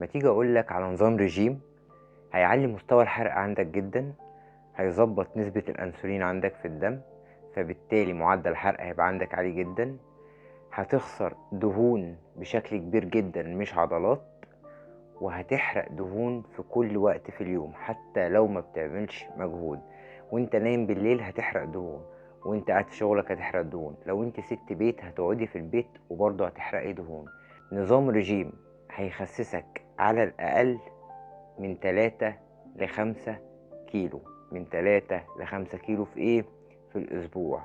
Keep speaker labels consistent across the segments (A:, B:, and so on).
A: ما تيجي اقول لك على نظام رجيم هيعلي مستوى الحرق عندك جدا. هيظبط نسبة الانسولين عندك في الدم، فبالتالي معدل الحرق هيبقى عندك عالي جدا. هتخسر دهون بشكل كبير جدا مش عضلات، وهتحرق دهون في كل وقت في اليوم حتى لو ما بتعملش مجهود. وانت نايم بالليل هتحرق دهون، وانت قاعد في شغلك هتحرق دهون، لو انت ست بيت هتقعدي في البيت وبرضه هتحرقي دهون. نظام رجيم هيخسسك على الأقل من 3 ل5 كيلو، من 3 ل5 كيلو في ايه؟ في الأسبوع.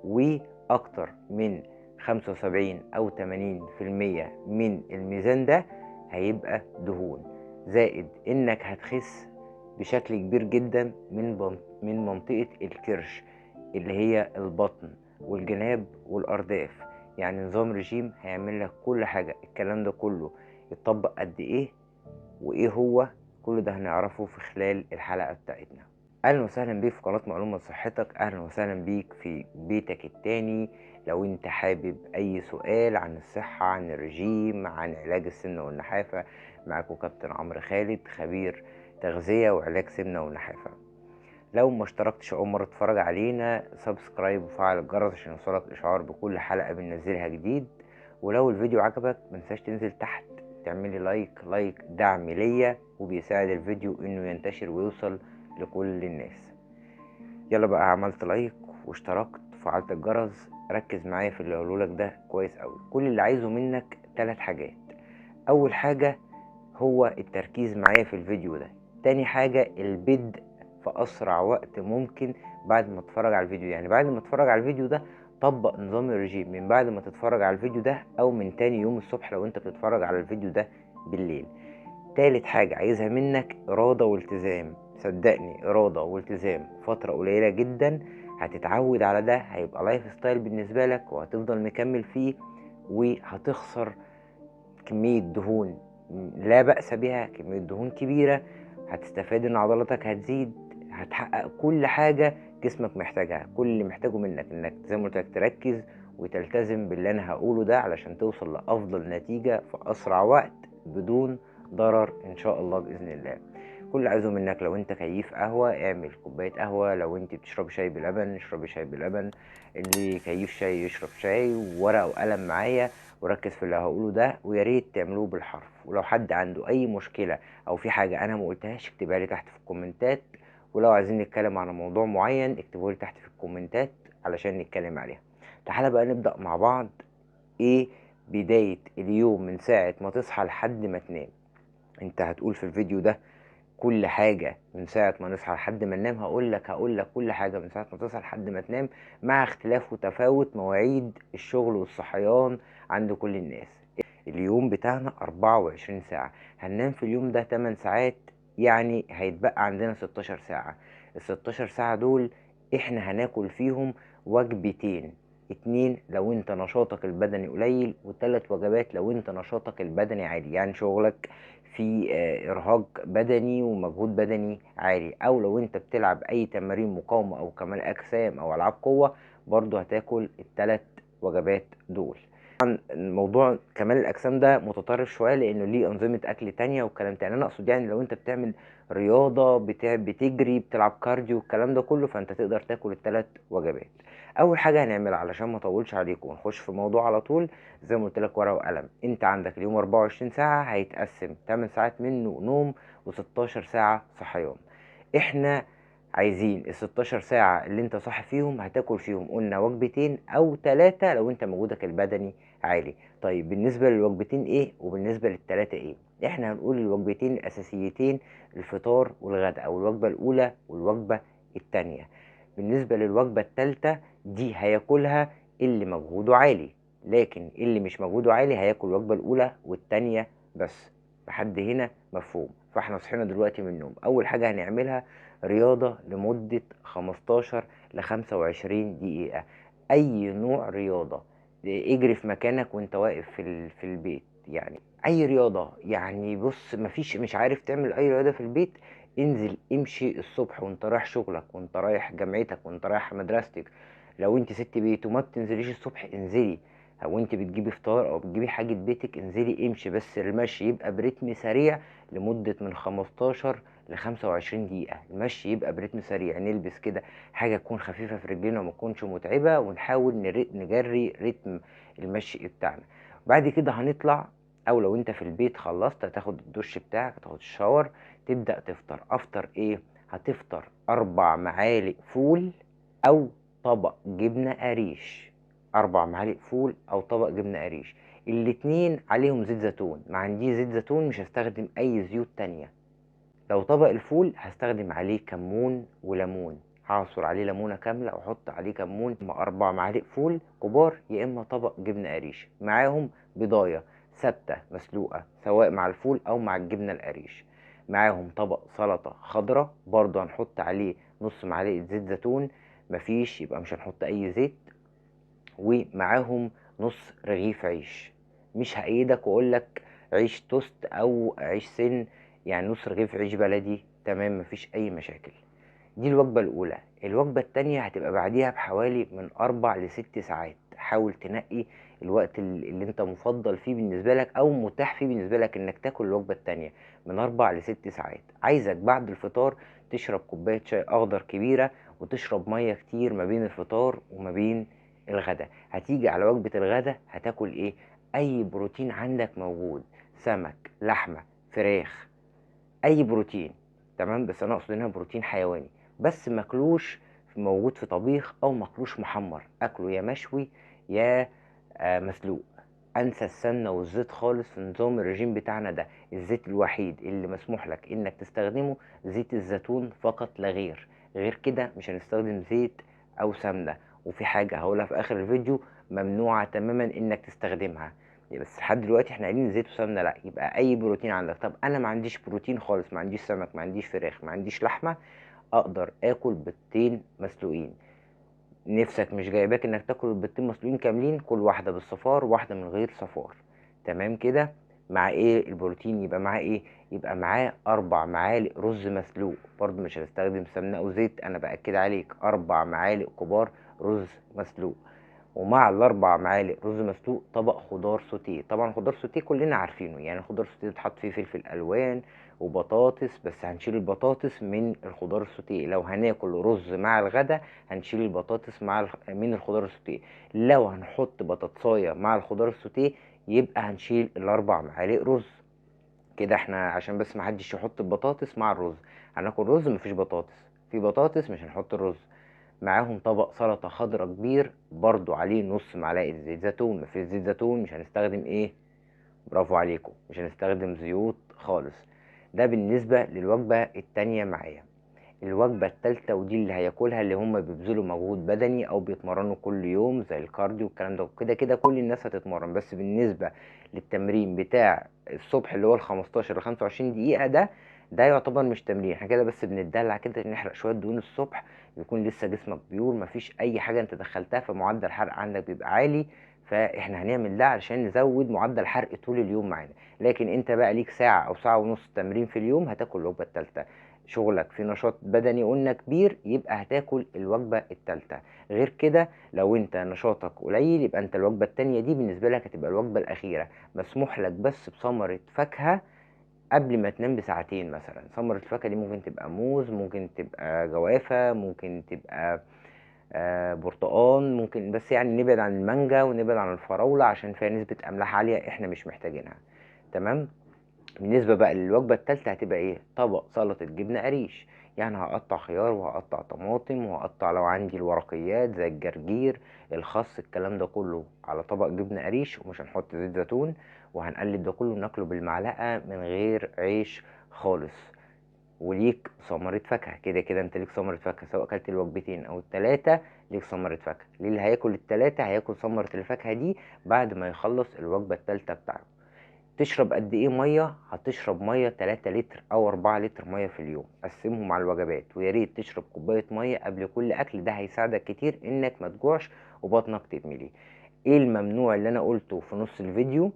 A: وأكتر من 75 أو 80% من الميزان ده هيبقى دهون، زائد إنك هتخس بشكل كبير جدا من منطقة الكرش اللي هي البطن والجناب والأرداف. يعني نظام رجيم هيعمل لك كل حاجة. الكلام ده كله يتطبق قد ايه وايه هو؟ كل ده هنعرفه في خلال الحلقة بتاعتنا. اهلا وسهلا بيك في قناة معلومة صحتك، اهلا وسهلا بيك في بيتك التاني. لو انت حابب اي سؤال عن الصحة، عن الرجيم، عن علاج السمنة والنحافة، معاكم كابتن عمرو خالد، خبير تغذية وعلاج سمنة والنحافة. لو ما اشتركتش اول مرة تتفرج علينا، سبسكرايب وفعل الجرس عشان يوصلك اشعار بكل حلقة بننزلها جديد. ولو الفيديو عجبك منساش تنزل تحت تعملي لايك دعم ليا، وبيساعد الفيديو انه ينتشر ويوصل لكل الناس. يلا بقى، عملت لايك واشتركت وفعلت الجرس، ركز معايا في اللي هقولهولك ده كويس قوي. كل اللي عايزه منك 3 حاجات. اول حاجة هو التركيز معايا في الفيديو ده. تاني حاجة البدء في اسرع وقت ممكن بعد ما تتفرج على الفيديو. يعني بعد ما تتفرج على الفيديو ده طبق نظام الرجيم من بعد ما تتفرج على الفيديو ده، او من تاني يوم الصبح لو انت بتتفرج على الفيديو ده بالليل. تالت حاجة عايزها منك إرادة والتزام. صدقني، إرادة والتزام فترة قليلة جدا هتتعود على ده، هيبقى لايف ستايل بالنسبة لك وهتفضل مكمل فيه. وهتخسر كمية دهون لا بأس بها، كمية دهون كبيرة. هتستفاد ان عضلاتك هتزيد، هتحقق كل حاجة جسمك محتاجها. كل اللي محتاجه منك انك زي ما قلت لك تركز وتلتزم باللي انا هقوله ده علشان توصل لأفضل نتيجة في أسرع وقت بدون ضرر ان شاء الله بإذن الله. كل اللي عايزه منك، لو انت كيف قهوة اعمل كوباية قهوة، لو انت بتشرب شاي بلبن اشربي شاي بلبن، اللي كيف شاي يشرب شاي، وورقة وقلم معايا وركز في اللي هقوله ده. ويا ريت تعملوه بالحرف. ولو حد عنده اي مشكله او في حاجه انا ما قلتهاش اكتبها لي تحت في الكومنتات. ولو عايزين نتكلم عن موضوع معين اكتبوا لي تحت في الكومنتات علشان نتكلم عليها. تعالى بقى نبدا مع بعض. ايه بدايه اليوم من ساعه ما تصحى لحد ما تنام؟ انت هتقول في الفيديو ده كل حاجة من ساعة ما نصحى لحد ما ننام. هقول لك كل حاجة من ساعة ما تصحى لحد ما تنام، مع اختلاف وتفاوت مواعيد الشغل والصحيان عند كل الناس. اليوم بتاعنا 24 ساعة، هننام في اليوم ده 8 ساعات، يعني هيتبقى عندنا 16 ساعة. ال 16 ساعة دول احنا هناكل فيهم وجبتين، 2 لو انت نشاطك البدني قليل، و3 وجبات لو انت نشاطك البدني عالي، يعني شغلك في ارهاق بدني ومجهود بدني عالي، او لو انت بتلعب اي تمارين مقاومة او كمال اجسام او العاب قوة، برضو هتاكل ال3 وجبات دول. موضوع كمال الاجسام ده متطرف شويه لانه ليه انظمه اكل تانية والكلام تاني. انا اقصد يعني لو انت بتعمل رياضه، بتجري، بتلعب كارديو، الكلام ده كله، فانت تقدر تاكل ال3 وجبات. اول حاجه هنعملها علشان ما اطولش عليكم ونخش في الموضوع على طول، زي ما قلت لك ورقه وقلم. انت عندك اليوم 24 ساعه هيتقسم 8 ساعات منه نوم و16 ساعه صحيان. احنا عايزين ال16 ساعة اللي انت صاحي فيهم هتاكل فيهم قلنا وجبتين او 3 لو انت مجهودك البدني عالي. طيب بالنسبة للوجبتين ايه وبالنسبة لل3 ايه؟ احنا هنقول الوجبتين الاساسيتين، الفطار والغداء، او الوجبة الاولى والوجبة التانية. بالنسبة للوجبة التالتة دي هياكلها اللي مجهوده عالي، لكن اللي مش مجهوده عالي هياكل الوجبة الاولى والتانية بس. لحد هنا مفهوم؟ فاحنا صحينا دلوقتي من النوم، اول حاجة هنعملها رياضة لمدة 15 ل 25 دقيقة. اي نوع رياضة، اجري في مكانك وانت واقف في البيت، يعني اي رياضة. يعني بص، مش عارف تعمل اي رياضة في البيت، انزل امشي الصبح وانت رايح شغلك وانت رايح جامعتك وانت رايح مدرستك. لو انت ست بيت وما بتنزليش الصبح انزلي، او انت بتجيبي فطار او بتجيبي حاجه بيتك، انزلي امشي، بس المشي يبقى برتم سريع لمده من 15 ل 25 دقيقه. المشي يبقى برتم سريع، نلبس كده حاجه تكون خفيفه في رجلينا وما تكونش متعبه، ونحاول نجري رتم المشي بتاعنا. بعد كده هنطلع، او لو انت في البيت خلصت هتاخد الدش بتاعك، هتاخد الشاور، تبدا تفطر. افطر ايه؟ هتفطر 4 معالق فول او طبق جبنه قريش. 4 معالق فول او طبق جبنه قريش، الاتنين عليهم زيت زيتون. ما عنديش زيت زيتون مش هستخدم اي زيوت تانية. لو طبق الفول هستخدم عليه كمون وليمون، هعصر عليه ليمونه كامله واحط عليه كمون. 4 معالق فول كبار، يا اما طبق جبنه قريش معاهم بيضايه ثابته مسلوقه، سواء مع الفول او مع الجبنه القريش. معاهم طبق سلطه خضراء برضه هنحط عليه نص معلقه زيت زيتون، مفيش يبقى مش هنحط اي زيت. ومعاهم نص رغيف عيش. مش هأيدك واقول لك عيش توست او عيش سن، يعني نص رغيف عيش بلدي تمام، مفيش اي مشاكل. دي الوجبة الاولى. الوجبة التانية هتبقى بعديها بحوالي من 4 ل6 ساعات. حاول تنقي الوقت اللي انت مفضل فيه بالنسبة لك او متاح فيه بالنسبة لك انك تاكل الوجبة التانية، من 4 ل6 ساعات. عايزك بعد الفطار تشرب كوباية شاي اخضر كبيرة، وتشرب مية كتير ما بين الفطار وما بين الغداء. هتيجي على وجبة الغداء هتاكل ايه؟ اي بروتين عندك موجود، سمك، لحمة، فراخ، اي بروتين تمام. بس انا اقصد انها بروتين حيواني، بس ماكلوش موجود في طبيخ او ماكلوش محمر، اكله يا مشوي يا مسلوق. انسى السمنه والزيت خالص في نظام الرجيم بتاعنا ده. الزيت الوحيد اللي مسموح لك انك تستخدمه زيت الزيتون فقط لا غير. غير كده مش هنستخدم زيت او سمنه. وفي حاجه هقولها في اخر الفيديو ممنوعه تماما انك تستخدمها، بس لحد دلوقتي احنا قايلين زيت وسمنه لا. يبقى اي بروتين عندك. طب انا ما عنديش بروتين خالص، ما عنديش سمك، ما عنديش فراخ، ما عنديش لحمه، اقدر اكل بيضتين مسلوقين. نفسك مش جايباك انك تاكل البيضتين مسلوقين كاملين، كل واحده بالصفار وواحده من غير صفار. تمام كده. مع ايه البروتين؟ يبقى معاه ايه؟ يبقى معاه 4 معالق رز مسلوق. برضو مش هنستخدم سمنه او زيت، انا باكد عليك 4 معالق كبار رز مسلوق. ومع ال4 معالق رز مسلوق طبق خضار سوتيه. طبعا خضار سوتيه كلنا عارفينه، يعني الخضار سوتيه بتحط فيه فلفل الوان وبطاطس، بس هنشيل البطاطس من الخضار السوتيه. لو هناكل رز مع الغدا هنشيل البطاطس من الخضار السوتيه. لو هنحط بطاطسايه مع الخضار السوتيه يبقى هنشيل ال4 معالق رز. كده احنا عشان بس محدش يحط البطاطس مع الرز. هناكل رز مفيش بطاطس، في بطاطس مش هنحط الرز. معاهم طبق سلطة خضرة كبير برضو عليه نص معلقة زيت زيتون. مفيش زيت زيتون مش هنستخدم ايه؟ برافو عليكم، مش هنستخدم زيوت خالص. ده بالنسبة للوجبة التانية معايا. الوجبة التالتة ودي اللي هياكلها اللي هم بيبذلوا مجهود بدني او بيتمرنوا كل يوم زي الكارديو والكلام ده. كده كده كل الناس هتتمرن، بس بالنسبة للتمرين بتاع الصبح اللي هو ال 15 ل 25 دقيقة ده يعتبر مش تمرين. احنا كده بس بنتدلع كده، نحرق شوية دهون الصبح، يكون لسه جسمك بيور، مفيش اي حاجة انت دخلتها، فمعدل الحرق عندك بيبقى عالي. فاحنا هنعمل ده علشان نزود معدل الحرق طول اليوم معانا. لكن انت بقى ليك ساعة او ساعة ونص تمرين في اليوم، هتاكل الوجبة التالتة. شغلك في نشاط بدني قلنا كبير، يبقى هتاكل الوجبة التالتة. غير كده لو انت نشاطك قليل يبقى انت الوجبة التانية دي بالنسبة لك هتبقى الوجبة الأخيرة. مسموح لك بس بثمرة فاكهة قبل ما تنام بساعتين. مثلا ثمرة الفاكهة دي ممكن تبقى موز، ممكن تبقى جوافة، ممكن تبقى برتقان، ممكن، بس يعني نبعد عن المانجا ونبعد عن الفراولة عشان فيها نسبة أملاح عالية احنا مش محتاجينها. تمام. بالنسبة بقى للوجبة التالتة هتبقى ايه؟ طبق سلطة جبنة قريش. يعني هقطع خيار وهقطع طماطم وهقطع لو عندي الورقيات زي الجرجير، الخس، الكلام ده كله على طبق جبنة قريش، ومش هنحط زيت زيتون. وهنقلب ده كله وناكله بالمعلقة من غير عيش خالص. وليك ثمرة فاكهة. كده كده انت ليك ثمرة فاكهة سواء اكلت الوجبتين او التلاتة، ليك ثمرة فاكهة. اللي هياكل التلاتة هياكل ثمرة الفاكهة دي بعد ما يخلص الوجبة التالتة بتاعته. تشرب قد ايه ميه؟ هتشرب ميه 3 لتر او 4 لتر ميه في اليوم، قسمهم على الوجبات. ويا ريت تشرب كوبايه ميه قبل كل اكل، ده هيساعدك كتير انك ما تجوعش وبطنك تتملي. ايه الممنوع اللي انا قلته في نص الفيديو؟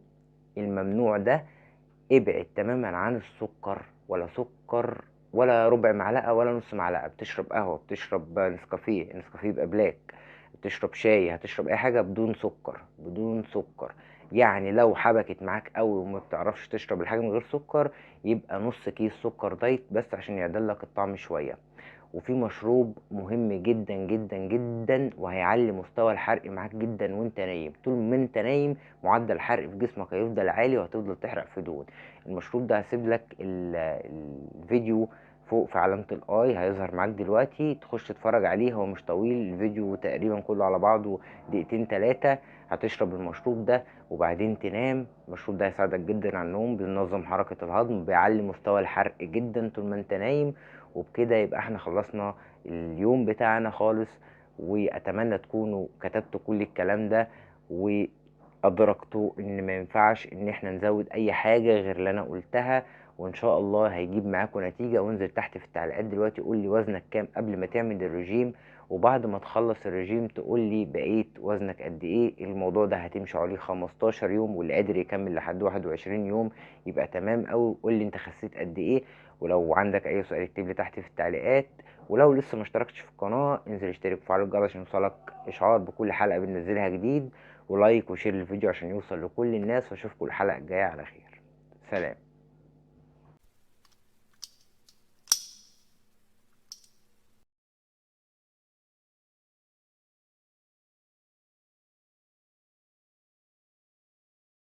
A: الممنوع ده ابعد تماما عن السكر، ولا سكر ولا ربع معلقه ولا نص معلقه. بتشرب قهوه، بتشرب نسكافيه، النسكافيه يبقى بلاك، تشرب شاي، هتشرب اي حاجه بدون سكر، بدون سكر. يعني لو حبكت معاك قوي وما بتعرفش تشرب الحاجه من غير سكر، يبقى نص كيس سكر دايت بس عشان يعدلك الطعم شويه. وفي مشروب مهم جدا جدا جدا وهيعلي مستوى الحرق معاك جدا وانت نايم. طول ما انت نايم معدل الحرق في جسمك هيفضل عالي وهتفضل تحرق في دهون. المشروب ده هسيب لك الفيديو فوق في علامة الاي، هيظهر معاك دلوقتي تخش تتفرج عليه. هو مش طويل، الفيديو تقريبا كله على بعضه دقيقتين 3. هتشرب المشروب ده وبعدين تنام. المشروب ده هيساعدك جدا على النوم، بينظم حركة الهضم، بيعلي مستوى الحرق جدا طول ما انت نايم. وبكده يبقى احنا خلصنا اليوم بتاعنا خالص. واتمنى تكونوا كتبتوا كل الكلام ده وادركتوا ان ما ينفعش ان احنا نزود اي حاجة غير اللي انا قلتها، وان شاء الله هيجيب معاكم نتيجة. وانزل تحت في التعليقات دلوقتي قول لي وزنك كام قبل ما تعمل الرجيم، وبعد ما تخلص الرجيم تقول لي بقيت وزنك قد ايه. الموضوع ده هتمشي عليه 15 يوم، واللي قادر يكمل لحد 21 يوم يبقى تمام قوي. قول لي انت خسيت قد ايه، ولو عندك اي سؤال اكتب لي تحت في التعليقات. ولو لسه ما اشتركتش في القناه انزل اشترك وفعل الجرس عشان يوصلك اشعار بكل حلقه بننزلها جديد، ولايك وشير الفيديو عشان يوصل لكل الناس. واشوفكم الحلقه الجايه على خير. سلام.